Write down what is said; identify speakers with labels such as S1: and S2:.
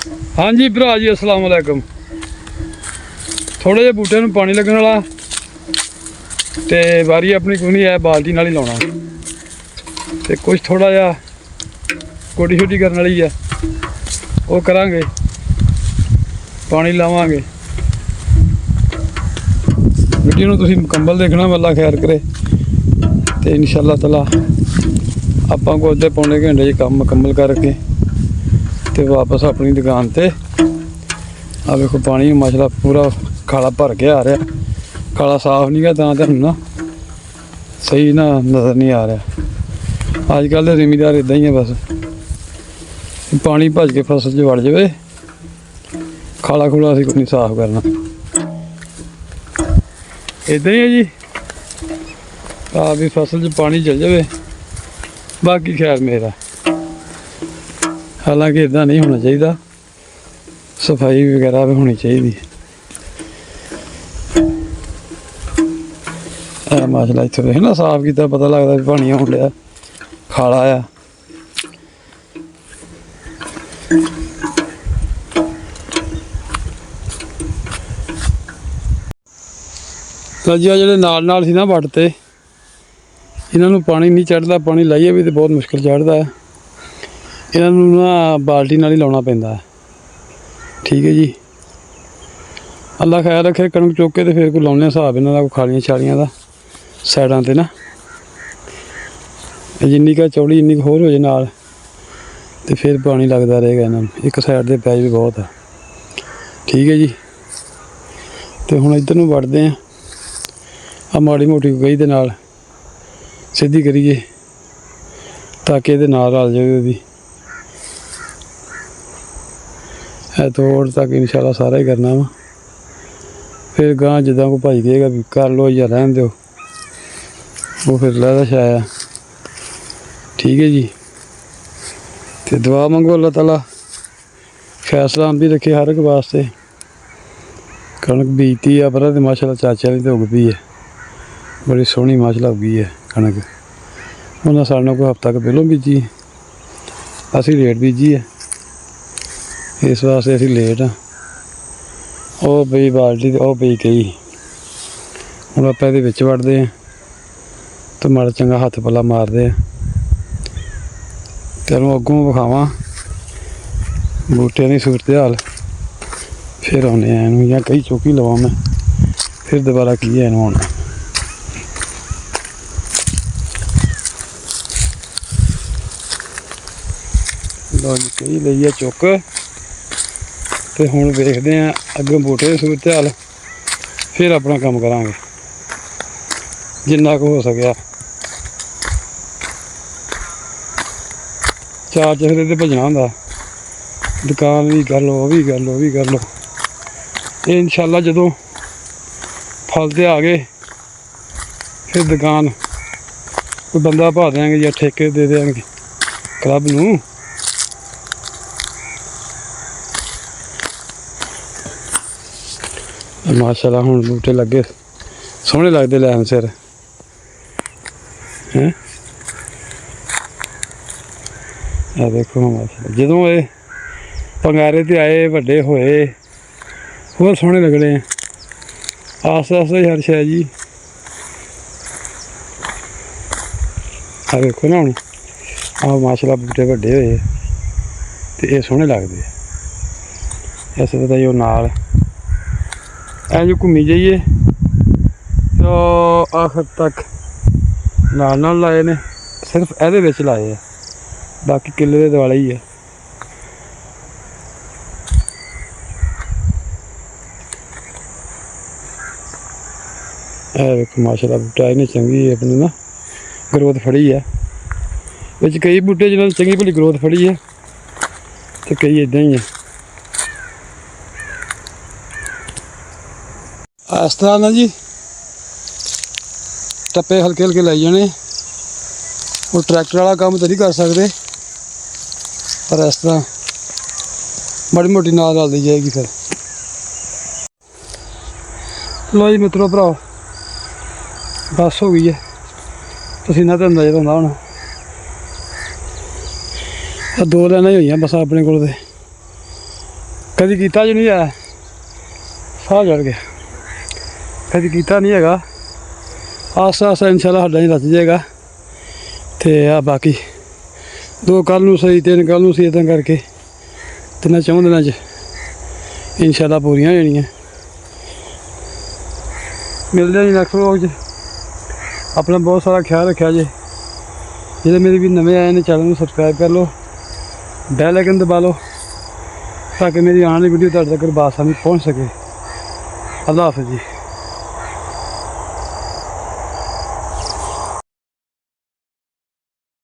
S1: हाँ जी भरा जी अस्सलाम वालेकुम। थोड़े जे बूटे नूं पानी लगन वाला ते वारी अपनी कोई नहीं है बाल्टी नाल ही लाउणा ते कुछ थोड़ा जिहा कोटी छोटी करन वाली है वो करांगे, पानी लावांगे। वीडियो नूं तुसीं मुकम्मल देखना, अल्लाह खैर करे ते इंशाअल्लाह ताला आपां को अद्धे पौने घंटे च काम मुकम्मल करके ते वापस अपनी दुकान ते। आ देखो पानी माशाल्लाह पूरा खाला भर के आ रहा, खाला साफ नहीं है तो ना सही ना नज़र नहीं आ रहा। अजकल के जिमीदार इदा ही है, बस पानी भज के फसल च वड़ जाए, खाला खुला असीं कोई नहीं साफ करना, इदा ही है जी। भी फसल च पानी चल जाए बाकी खैर मेरा, हालांकि इदा नहीं होना चाहिए, सफाई वगैरह भी होनी चाहिए। माशाल्लाह इत्थे देख ना साफ किया, पता लगता भी पानी आउण लिया, खाला आ। तो जी ਜਿਹੜੇ ਨਾਲ ਸੀ ना ਵੱਟ ਤੇ ਇਹਨਾਂ ਨੂੰ पानी नहीं चढ़ता, पानी लाइए भी तो बहुत मुश्किल चढ़ता है। ਇਹਨਾਂ ਨੂੰ ना बाल्टी नाल ही लाउणा पैंदा है। ठीक है जी, अल्लाह ख्याल रखे। कणक चुक के तो फिर कोई लाने हिसाब इन्हों का खालियां छालियां का साइडों पर ना, जिन्नी का चौड़ी इन्नी होर हो जाए नाल तो फिर पानी लगता रहेगा इन्होंने, एक साइड के पैच भी बहुत है। ठीक है जी, तो हुण इधर नूं वड़दे हैं, आ माड़ी मोटी गई दे नाल सीधी करिए ताकि ये नाल रल जाए भी है। तोड़ तक इंशाल्लाह सारा ही करना वा, फिर गांह जिदा को भाई कहेगा भी कर लो या रहन दो, वो फिर लहदा छाया। ठीक है जी, तो दुआ मंगो अल्लाह ताला फैसला भी रखे हर एक वास्ते। कणक बीजती है पर माशाल्लाह चाचा ने तो उग पी है, बड़ी सोहनी माशाल्लाह उगी है कणक। उन्हें साढ़े कोई हफ्ता पहलों बीजी, असी लेट बीजी है, इस वास्ते असी लेट हाँ। वो पई बाल्टी तो पई गई, हम आप वड़ते हैं तो माड़ा चंगा हथ पला मारते हैं। तेनों अगों विखावा बूटियां की सूरत हाल, फिर आने हैं या कई चौकी लवा मैं फिर दोबारा की है होना। लो जी कई ली चुक तो हुण वेखते हैं अगों बूटे की सूरत हाल, फिर अपना काम करांगे जिन्ना को हो सकिया। चार चफरे तो भजना होंदा, दुकान भी कर लो, वो भी कर लो, वो भी कर लो। ये इंशाल्लाह जदों फल ते आ गए फिर दुकान कोई बंदा पा देंगे या ठेके दे देंगे क्लब नूं। माशाल्लाह हुण बूटे लगे सोहने लगते लैन सिर हैं। आ देखो माशाल्लाह जदों ये पंगारे ते आए वड्डे होए होर सोहने लगने हैं। आस्ता आस्ता ही हर शै जी। आ देखो ना हुण आ माशाल्लाह बूटे वड्डे होए ते ये सोहने लगदे आ। इस तरह ही नाल ऐ जो घूमी जाइए तो आखिर तक नाल लाए ने, सिर्फ एहदे विच लाए है, बाकी किले दे दुआले ही है। देखो माशाल्लाह बूटा इन्हें चंगी अपनी ना ग्रोथ फड़ी है। विच कई बूटे जिन्होंने चंगी भली ग्रोथ फड़ी है तो कई इदा ही है। इस तरह ना जी टप्पे हल्के हल्के लाई जाने, वो ट्रैक्टर वाला काम तो नहीं कर सकते, पर इस तरह माड़ी मोटी नाल रल दी जाएगी। फिर लो जी मित्रों भराओ बस हो गई है, पसीना तो नज़र आता होना। दो लाइना ही हुई बस अपने को ਕਦੀ ਕੀਤਾ ਜੀ ਨਹੀਂ ਆ, ਸਾਹ ਚੜ ਗਿਆ, ਕਦੀ ਕੀਤਾ ਨਹੀਂ ਹੈਗਾ। ਆਸਤਾ ਆਸਤਾ ਇਨਸ਼ਾਅੱਲਾ ਸਾਡਾ ਹੀ ਰਚ ਜਾਏਗਾ। ਤੇ ਆ ਬਾਕੀ 2 ਕੱਲ੍ਹ ਨੂੰ ਸਹੀ, 3 ਕੱਲ੍ਹ ਨੂੰ ਸਹੀ, ਇੱਦਾਂ ਕਰਕੇ 3-4 ਦਿਨਾਂ 'ਚ ਇਨਸ਼ਾਅੱਲਾ ਪੂਰੀਆਂ ਹੋ ਜਾਣੀਆਂ। ਮਿਲਦੇ ਹਾਂ ਜੀ ਨੈਕਸਟ ਵਲੋਗ 'ਚ। ਆਪਣਾ ਬਹੁਤ ਸਾਰਾ ਖਿਆਲ ਰੱਖਿਆ ਜੇ। ਜਿਹੜੇ ਮੇਰੇ ਵੀ ਨਵੇਂ ਆਏ ਨੇ ਚੈਨਲ ਨੂੰ ਸਬਸਕ੍ਰਾਈਬ ਕਰ ਲਓ, ਬੈਲ ਆਈਕਨ ਦਬਾ ਲਓ ਤਾਂ ਕਿ ਮੇਰੀ ਆਉਣ ਵਾਲੀ ਵੀਡੀਓ ਤੁਹਾਡੇ ਤੱਕ ਬਾਸਾਨੀ ਪਹੁੰਚ ਸਕੇ। ਅੱਲਾ ਹਾਫਿਜ਼ ਜੀ।